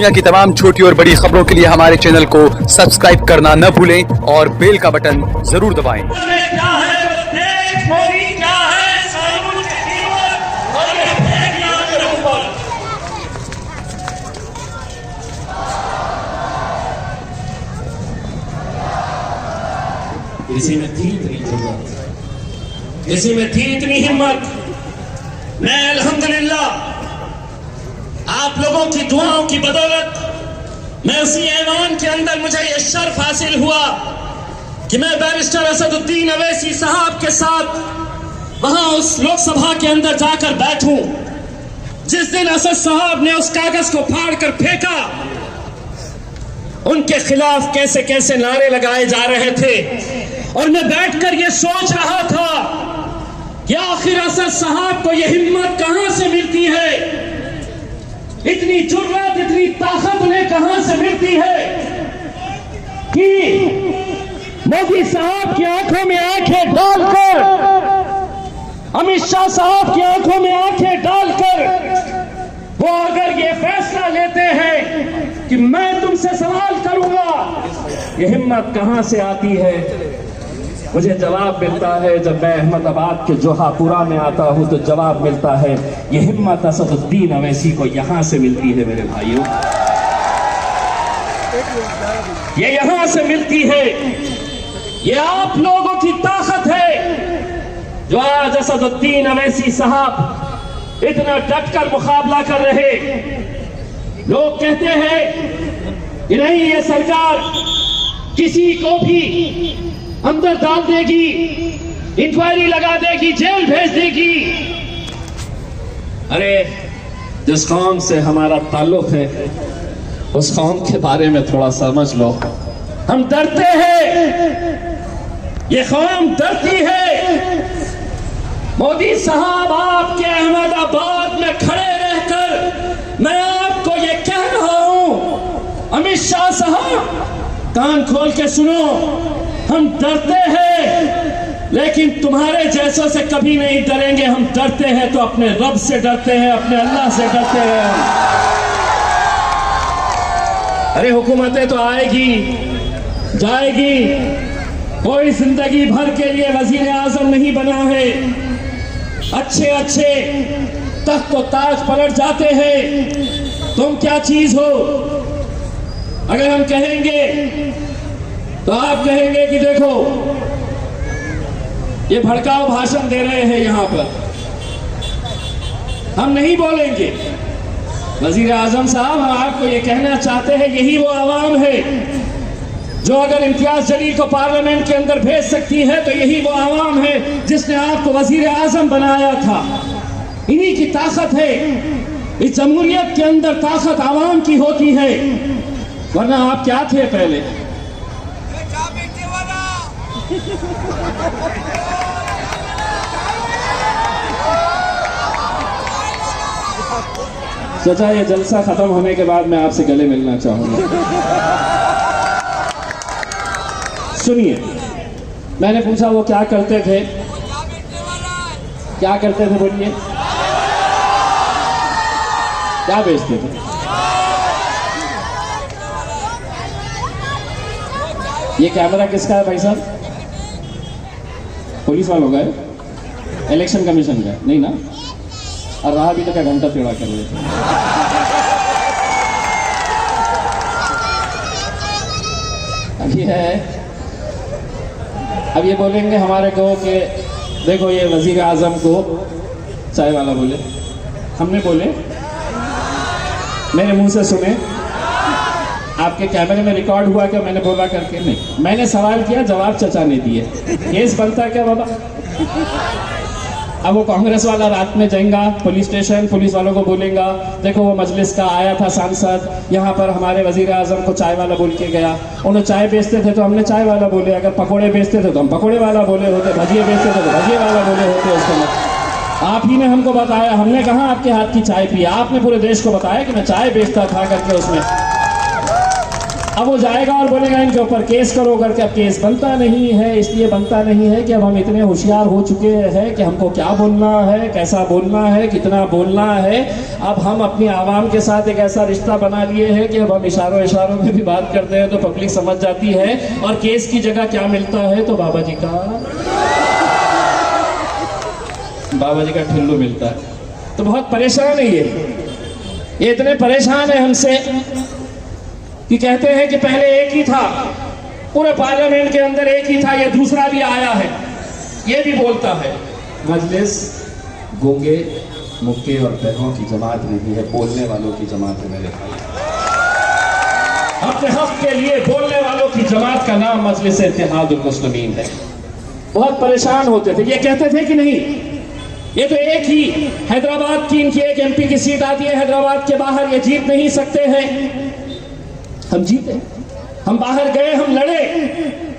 दुनिया की तमाम छोटी और बड़ी खबरों के लिए हमारे चैनल को सब्सक्राइब करना न भूलें और बेल का बटन जरूर दबाएं। किसी में थी इतनी जरूरत, किसी में थी इतनी हिम्मत। मैं अल्हम्दुलिल्लाह आप लोगों की दुआओं की बदौलत मैं उसी ऐवान के अंदर मुझे यह शर्फ हासिल हुआ कि मैं बैरिस्टर असदुद्दीन अवैसी साहब के साथ वहां उस लोकसभा के अंदर जाकर बैठूं जिस दिन असद साहब ने उस कागज को फाड़ कर फेंका। उनके खिलाफ कैसे कैसे नारे लगाए जा रहे थे और मैं बैठकर यह सोच रहा था कि आखिर असद साहब को यह हिम्मत कहां से मिलती है, इतनी जुर्रत, इतनी ताकत उन्हें कहां से मिलती है कि मोदी साहब की आंखों में आंखें डालकर, अमित शाह साहब की आंखों में आंखें डालकर वो अगर ये फैसला लेते हैं कि मैं तुमसे सवाल करूंगा, ये हिम्मत कहां से आती है? मुझे जवाब मिलता है जब मैं अहमदाबाद के जोहापुरा में आता हूं तो जवाब मिलता है ये हिम्मत असदुद्दीन अवैसी को यहां से मिलती है। मेरे भाइयों, ये यहां से मिलती है। ये आप लोगों की ताकत है जो आज असदुद्दीन अवैसी साहब इतना डटकर मुकाबला कर रहे। लोग कहते हैं कि नहीं, ये सरकार किसी को भी अंदर डाल देगी, इंक्वायरी लगा देगी, जेल भेज देगी। अरे जिस कौम से हमारा ताल्लुक है उस कौम के बारे में थोड़ा समझ लो। हम डरते हैं, ये कौम डरती है। मोदी साहब, आपके अहमदाबाद में खड़े रहकर मैं आपको ये कह रहा हूं, अमित शाह साहब कान खोल के सुनो, हम डरते हैं लेकिन तुम्हारे जैसों से कभी नहीं डरेंगे। हम डरते हैं तो अपने रब से डरते हैं, अपने अल्लाह से डरते हैं। अरे हुकूमतें तो आएगी जाएगी, कोई जिंदगी भर के लिए वजीर आजम नहीं बना है। अच्छे अच्छे तख्त व ताज पलट जाते हैं। तुम क्या चीज हो? अगर हम कहेंगे तो आप कहेंगे कि देखो ये भड़काऊ भाषण दे रहे हैं यहां पर। हम नहीं बोलेंगे। वजीर आजम साहब, हम आपको ये कहना चाहते हैं यही वो आवाम है जो अगर इम्तियाज जलील को पार्लियामेंट के अंदर भेज सकती है तो यही वो आवाम है जिसने आपको वजीर आजम बनाया था। इन्हीं की ताकत है। इस जमहूरियत के अंदर ताकत आवाम की होती है, वरना आप क्या थे पहले? चाचा, ये जलसा खत्म होने के बाद मैं आपसे गले मिलना चाहूंगा। सुनिए, मैंने पूछा वो क्या करते थे, क्या करते थे? बोलिए, क्या बेचते थे? ये कैमरा किसका है भाई साहब? पुलिस वालों का है? इलेक्शन कमीशन का नहीं ना? और रहा भी तो क्या घंटा टेढ़ा कर रहे थे। अब ये है, अब ये बोलेंगे हमारे को कि देखो ये वजीर आजम को चाय वाला बोले। हमने बोले? मेरे मुंह से सुने? आपके कैमरे में रिकॉर्ड हुआ क्या मैंने बोला करके? नहीं, मैंने सवाल किया, जवाब चचा ने दिए। केस बनता क्या बाबा? अब वो कांग्रेस वाला रात में जाएगा पुलिस स्टेशन, पुलिस वालों को बोलेगा देखो वो मजलिस का आया था सांसद, यहाँ पर हमारे वजीर आजम को चाय वाला बोल के गया। उन्हें चाय बेचते थे तो हमने चाय वाला बोले, अगर पकोड़े बेचते थे तो हम पकोड़े वाला बोले होते, भजिए बेचते थे तो भजिए वाला बोले होते। उसको आप ही ने हमको बताया, हमने कहा आपके हाथ की चाय पी, आपने पूरे देश को बताया कि मैं चाय बेचता था करके। उसमें अब वो जाएगा और बोलेगा इनके ऊपर केस करो करके। अब केस बनता नहीं है, इसलिए बनता नहीं है कि अब हम इतने होशियार हो चुके हैं कि हमको क्या बोलना है, कैसा बोलना है, कितना बोलना है। अब हम अपनी आवाम के साथ एक ऐसा रिश्ता बना लिए हैं कि अब हम इशारों में भी बात करते हैं तो पब्लिक समझ जाती है। और केस की जगह क्या मिलता है तो बाबा जी का ठिल्लू मिलता है। तो बहुत परेशान है ये इतने परेशान है हमसे कि कहते हैं कि पहले एक ही था, पूरे पार्लियामेंट के अंदर एक ही था, ये दूसरा भी आया है, ये भी बोलता है। मजलिस गूंगे मुक्के और बहरों की जमात नहीं है, बोलने वालों की जमात है मेरे भाई। अपने हक के लिए बोलने वालों की जमात का नाम मजलिस इत्तेहादुल मुस्लिमीन है। बहुत परेशान होते थे, ये कहते थे कि नहीं ये तो एक ही हैदराबाद की इनकी एक एमपी की सीट आती है, हैदराबाद के बाहर ये जीत नहीं सकते हैं। हम जीते, हम बाहर गए, हम लड़े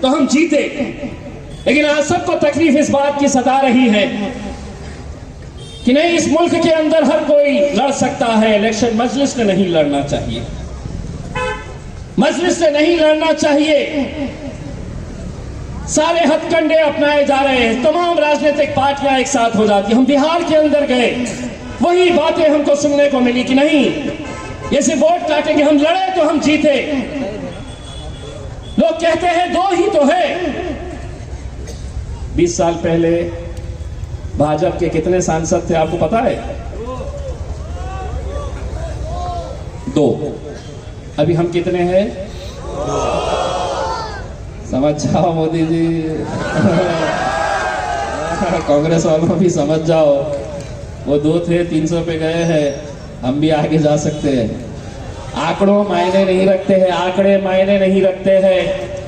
तो हम जीते। लेकिन आज सबको तकलीफ इस बात की सता रही है कि नहीं, इस मुल्क के अंदर हर कोई लड़ सकता है इलेक्शन, मजलिस ने नहीं लड़ना चाहिए, मजलिस ने नहीं लड़ना चाहिए। सारे हथकंडे अपनाए जा रहे हैं, तमाम राजनीतिक पार्टियां एक साथ हो जाती। हम बिहार के अंदर गए, वही बातें हमको सुनने को मिली कि नहीं ये सिर्फ वोट काटेंगे, हम लड़े तो हम जीते। लोग कहते हैं दो ही तो है। 20 साल पहले भाजपा के कितने सांसद थे आपको पता है? 2। अभी हम कितने हैं? समझ जाओ मोदी जी कांग्रेस वालों भी समझ जाओ, वो 2 थे 300 पे गए हैं, हम भी आगे जा सकते हैं। आंकड़ों मायने नहीं रखते हैं, आंकड़े मायने नहीं रखते हैं।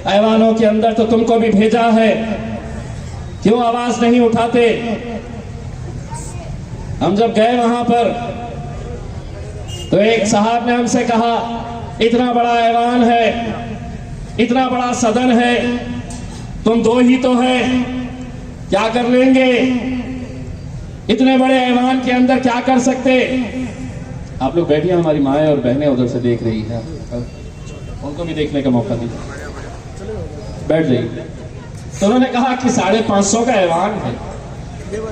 ऐवानों के अंदर तो तुमको भी भेजा है, क्यों आवाज नहीं उठाते? हम जब गए वहां पर तो एक साहब ने हमसे कहा इतना बड़ा ऐवान है, इतना बड़ा सदन है, तुम 2 ही तो है, क्या कर लेंगे? इतने बड़े ऐवान के अंदर क्या कर सकते? आप लोग बैठिए, हमारी माएँ और बहनें उधर से देख रही हैं, उनको भी देखने का मौका दीजिए, बैठ जाइए। तो उन्होंने कहा कि 550 का ऐवान है,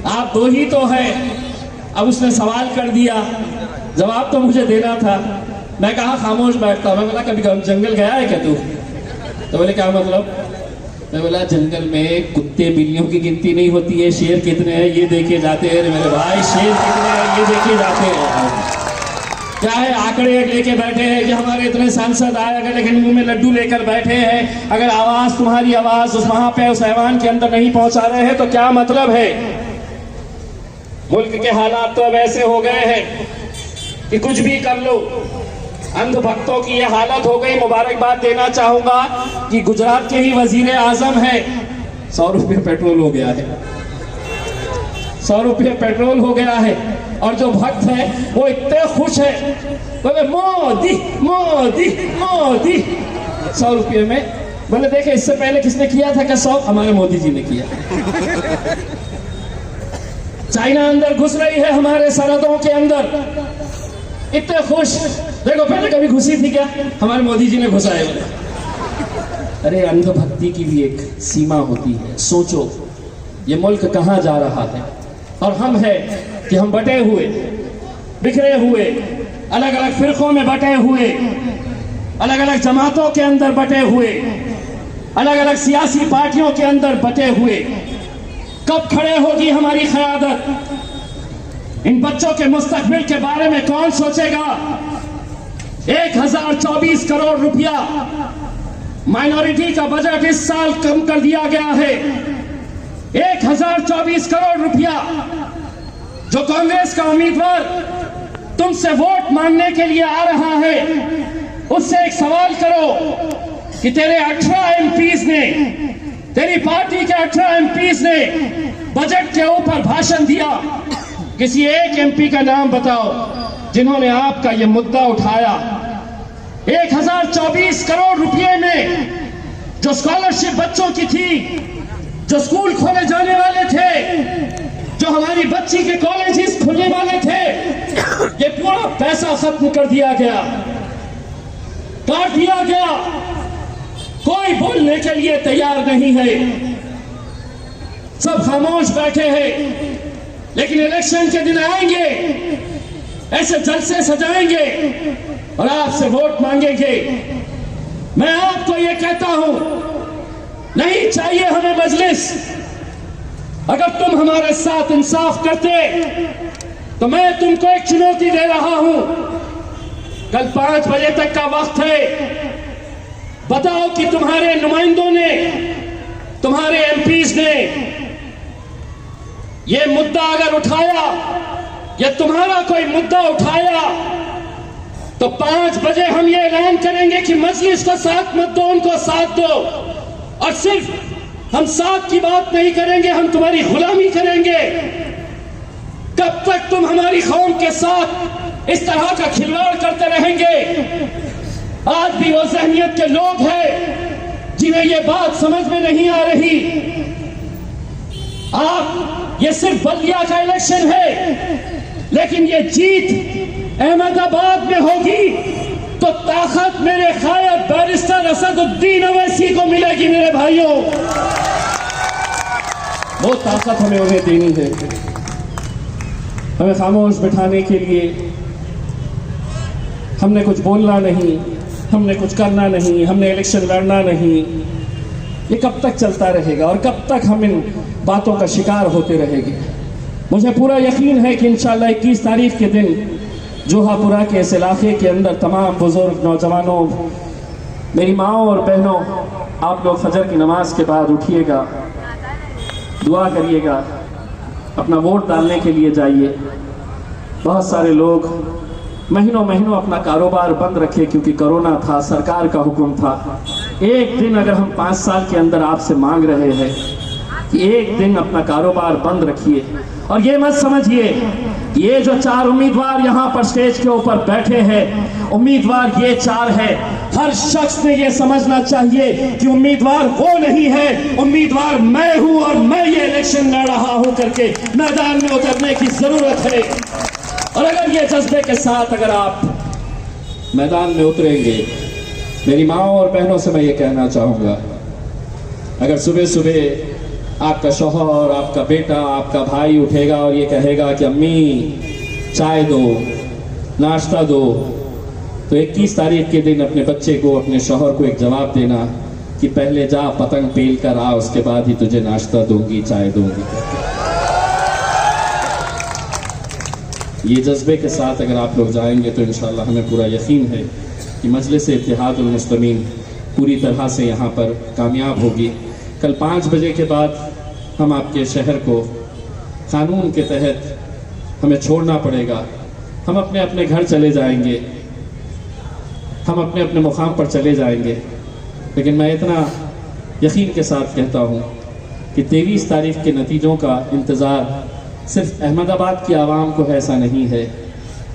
आप 2 ही तो है। अब उसने सवाल कर दिया, जवाब तो मुझे देना था। मैं कहा खामोश बैठता। मैं बोला कभी जंगल गया है क्या तू? तो बोले क्या मतलब? मैं बोला जंगल में कुत्ते बिल्लियों की गिनती नहीं होती है, शेर कितने हैं ये देखे जाते हैं। मेरे भाई शेर कितने हैं ये देखे जाते हैं। क्या है, आंकड़े लेके बैठे हैं कि हमारे इतने सांसद आए, अगर लेकिन मुंह में लड्डू लेकर बैठे हैं, अगर आवाज तुम्हारी आवाज उस वहां पे उस ऐवान के अंदर नहीं पहुंचा रहे हैं तो क्या मतलब है? मुल्क के हालात तो अब ऐसे हो गए हैं कि कुछ भी कर लो। अंधभक्तों की ये हालत हो गई। मुबारकबाद देना चाहूंगा कि गुजरात के ही वजीर आजम है, 100 रुपये पेट्रोल हो गया है, 100 रुपये पेट्रोल हो गया है। और जो भक्त है वो इतने खुश है, बोले मोदी मोदी मोदी 100 रुपये में। बोले देखे इससे पहले किसने किया था? क्या 100? हमारे मोदी जी ने किया। चाइना अंदर घुस रही है हमारे सरहदों के अंदर, इतने खुश। देखो पहले कभी घुसी थी क्या? हमारे मोदी जी ने घुसाए। अरे अंधभक्ति की भी एक सीमा होती है। सोचो ये मुल्क कहां जा रहा है। और हम है कि हम बटे हुए, बिखरे हुए, अलग अलग फिरकों में बटे हुए, अलग अलग जमातों के अंदर बटे हुए, अलग अलग सियासी पार्टियों के अंदर बटे हुए। कब खड़े होगी हमारी क़यादत? इन बच्चों के मुस्तकबिल के बारे में कौन सोचेगा? 1024 करोड़ रुपया माइनॉरिटी का बजट इस साल कम कर दिया गया है। 1024 करोड़ रुपया जो कांग्रेस का उम्मीदवार तुमसे वोट मांगने के लिए आ रहा है, उससे एक सवाल करो कि तेरे 18 एमपीज ने, तेरी पार्टी के 18 एमपीज ने बजट के ऊपर भाषण दिया। किसी एक एमपी का नाम बताओ जिन्होंने आपका यह मुद्दा उठाया। 1024 करोड़ रुपए में जो स्कॉलरशिप बच्चों की थी, जो स्कूल खोले जाने वाले थे, जो हमारी बच्ची के कॉलेजेस खुलने वाले थे, ये पूरा पैसा खत्म कर दिया गया। काट दिया गया, कोई बोलने के लिए तैयार नहीं है, सब खामोश बैठे हैं। लेकिन इलेक्शन के दिन आएंगे, ऐसे जलसे सजाएंगे और आपसे वोट मांगेंगे। मैं आपको यह कहता हूं, नहीं चाहिए हमें मजलिस। अगर तुम हमारे साथ इंसाफ करते तो मैं तुमको एक चुनौती दे रहा हूं। कल 5 बजे तक का वक्त है। बताओ कि तुम्हारे नुमाइंदों ने, तुम्हारे एमपीज ने यह मुद्दा अगर उठाया या तुम्हारा कोई मुद्दा उठाया तो 5 बजे हम ये ऐलान करेंगे कि मजलिस को साथ मत दो, उनको साथ दो। और सिर्फ हम साथ की बात नहीं करेंगे, हम तुम्हारी गुलामी करेंगे। कब तक तुम हमारी कौम के साथ इस तरह का खिलवाड़ करते रहेंगे? आज भी वो ज़हनियत के लोग हैं जिन्हें ये बात समझ में नहीं आ रही। आप, ये सिर्फ बल्दिया का इलेक्शन है, लेकिन ये जीत अहमदाबाद में होगी तो ताकत मेरे खायब बैरिस्टर असदुद्दीन अवैसी को मिलेगी। मेरे भाइयों, वो ताकत हमें उन्हें देनी है। हमें खामोश बिठाने के लिए हमने कुछ बोलना नहीं, हमने कुछ करना नहीं, हमने इलेक्शन लड़ना नहीं। ये कब तक चलता रहेगा और कब तक हम इन बातों का शिकार होते रहेंगे? मुझे पूरा यकीन है कि इंशाअल्लाह 21 तारीख के दिन जोहापुरा के इस इलाके के अंदर तमाम बुजुर्ग, नौजवानों, मेरी माओ और बहनों, आप लोग फजर की नमाज के बाद उठिएगा, दुआ करिएगा, अपना वोट डालने के लिए जाइए। बहुत सारे लोग महीनों महीनों अपना कारोबार बंद रखे क्योंकि कोरोना था, सरकार का हुक्म था। एक दिन अगर हम 5 साल के अंदर आपसे मांग रहे हैं कि एक दिन अपना कारोबार बंद रखिए। और ये मत समझिए, ये जो 4 उम्मीदवार यहाँ पर स्टेज के ऊपर बैठे हैं, उम्मीदवार ये 4 है। हर शख्स ने ये समझना चाहिए कि उम्मीदवार वो नहीं है, उम्मीदवार मैं हूं और मैं ये इलेक्शन लड़ रहा हूं करके मैदान में उतरने की जरूरत है। और अगर ये जज्बे के साथ अगर आप मैदान में उतरेंगे, मेरी माओ और बहनों से मैं ये कहना चाहूँगा, अगर सुबह सुबह आपका शौहर, आपका बेटा, आपका भाई उठेगा और ये कहेगा कि अम्मी चाय दो, नाश्ता दो, तो 21 तारीख के दिन अपने बच्चे को, अपने शौहर को एक जवाब देना कि पहले जा पतंग पेल कर आ, उसके बाद ही तुझे नाश्ता दूंगी, चाय दूंगी। ये जज्बे के साथ अगर आप लोग जाएंगे तो इंशाअल्लाह हमें पूरा यकीन है कि मजलिस इत्तेहादुल मुस्लिमीन पूरी तरह से यहाँ पर कामयाब होगी। कल 5 बजे के बाद हम आपके शहर को कानून के तहत हमें छोड़ना पड़ेगा। हम अपने अपने घर चले जाएंगे, हम अपने अपने मुकाम पर चले जाएंगे। लेकिन मैं इतना यकीन के साथ कहता हूँ कि 23 तारीख के नतीजों का इंतज़ार सिर्फ अहमदाबाद की आवाम को ऐसा नहीं है।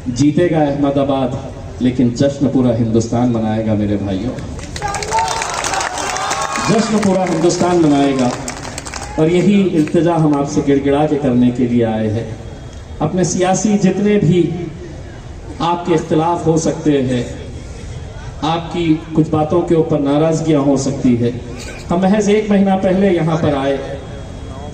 जीतेगा अहमदाबाद, लेकिन जश्न पूरा हिंदुस्तान मनाएगा मेरे भाइयों, जश्न पूरा हिंदुस्तान मनाएगा। और यही इल्तिजा हम आपसे गिड़गिड़ा के करने के लिए आए हैं। अपने सियासी जितने भी आपके इख्तिलाफ हो सकते हैं, आपकी कुछ बातों के ऊपर नाराज़गियाँ हो सकती है, हम महज 1 महीना पहले यहाँ पर आए,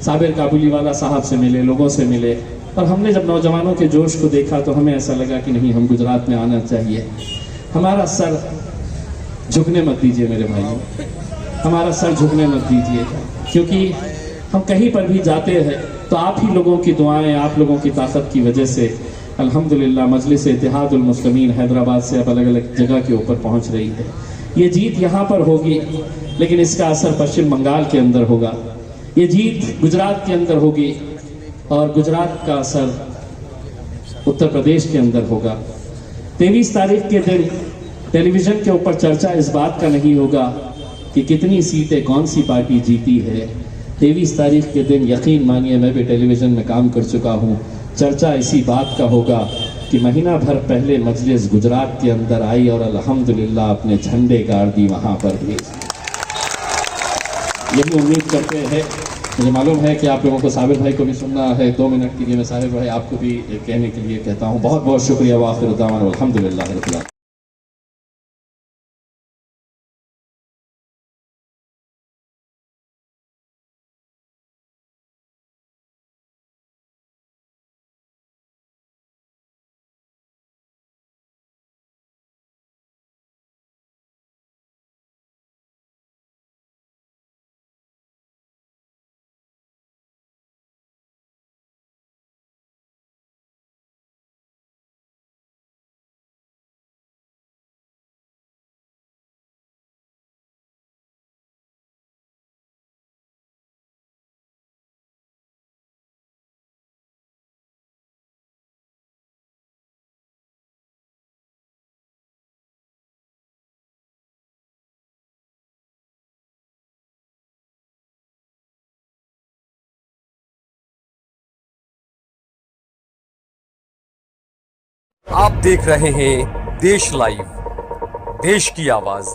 साबिर काबुलीवाला साहब से मिले, लोगों से मिले, और हमने जब नौजवानों के जोश को देखा तो हमें ऐसा लगा कि नहीं, हम गुजरात में आना चाहिए। हमारा सर झुकने मत दीजिए मेरे भाइयों, हमारा सर झुकने मत दीजिए, क्योंकि हम कहीं पर भी जाते हैं तो आप ही लोगों की दुआएं, आप लोगों की ताकत की वजह से अल्हम्दुलिल्लाह मजलिस इत्तेहादुल मुस्लिमीन हैदराबाद से अब अलग अलग जगह के ऊपर पहुंच रही है। ये जीत यहाँ पर होगी, लेकिन इसका असर पश्चिम बंगाल के अंदर होगा। ये जीत गुजरात के अंदर होगी और गुजरात का असर उत्तर प्रदेश के अंदर होगा। 23 तारीख के दिन टेलीविज़न के ऊपर चर्चा इस बात का नहीं होगा कि कितनी सीटें कौन सी पार्टी जीती है। 23 तारीख के दिन यकीन मानिए, मैं भी टेलीविज़न में काम कर चुका हूँ, चर्चा इसी बात का होगा कि महीना भर पहले मजलिस गुजरात के अंदर आई और अल्हम्दुलिल्लाह अपने झंडे गाड़ दी वहाँ पर भी। यही उम्मीद करते हैं। मुझे मालूम है कि आप लोगों को साबिर भाई को भी सुनना है, 2 मिनट के लिए मैं साबिर भाई आपको भी कहने के लिए कहता हूँ बहुत बहुत शुक्रिया। वाखिर दावाना अल्हम्दुलिल्लाह रब्बिल आलमीन। आप देख रहे हैं देश लाइव, देश की आवाज।